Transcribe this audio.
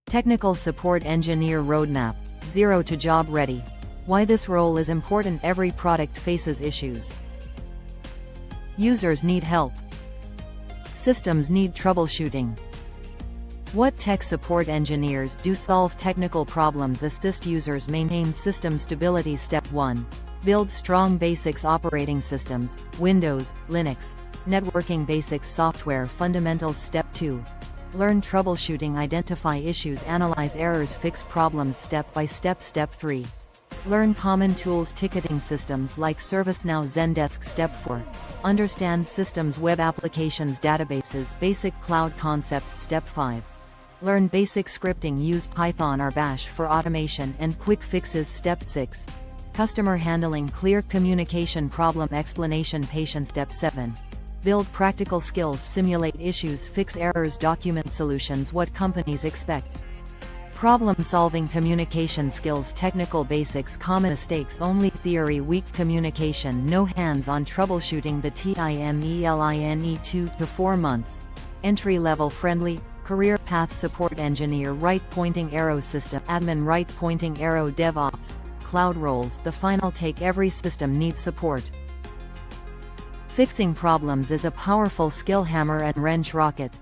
Technical support engineer roadmap, 0 to job ready. Why this role is important: every product faces issues. Users need help. Systems need troubleshooting. What tech support engineers do: solve technical problems, assist users, maintain system stability. Step 1. Build strong basics: operating systems, Windows, Linux, networking basics, software fundamentals. Step 2. Learn troubleshooting: identify issues, analyze errors, fix problems step by step. Step 3. Learn common tools, ticketing systems like ServiceNow, Zendesk. Step 4. Understand systems, web applications, databases, basic cloud concepts. Step 5. Learn basic scripting, use Python or Bash for automation and quick fixes. Step 6. Customer handling, clear communication, problem explanation, patience. Step 7. Build practical skills, simulate issues, fix errors, document solutions, what companies expect. Problem-solving, communication skills, technical basics, common mistakes only, theory, weak communication, no hands-on troubleshooting. The TIMELINE 2 to 4 months. Entry-level, friendly. Career path: support engineer, right pointing arrow, system admin, right pointing arrow, DevOps, cloud roles. The final take: every system needs support. Fixing problems is a powerful skill. Hammer and wrench rocket.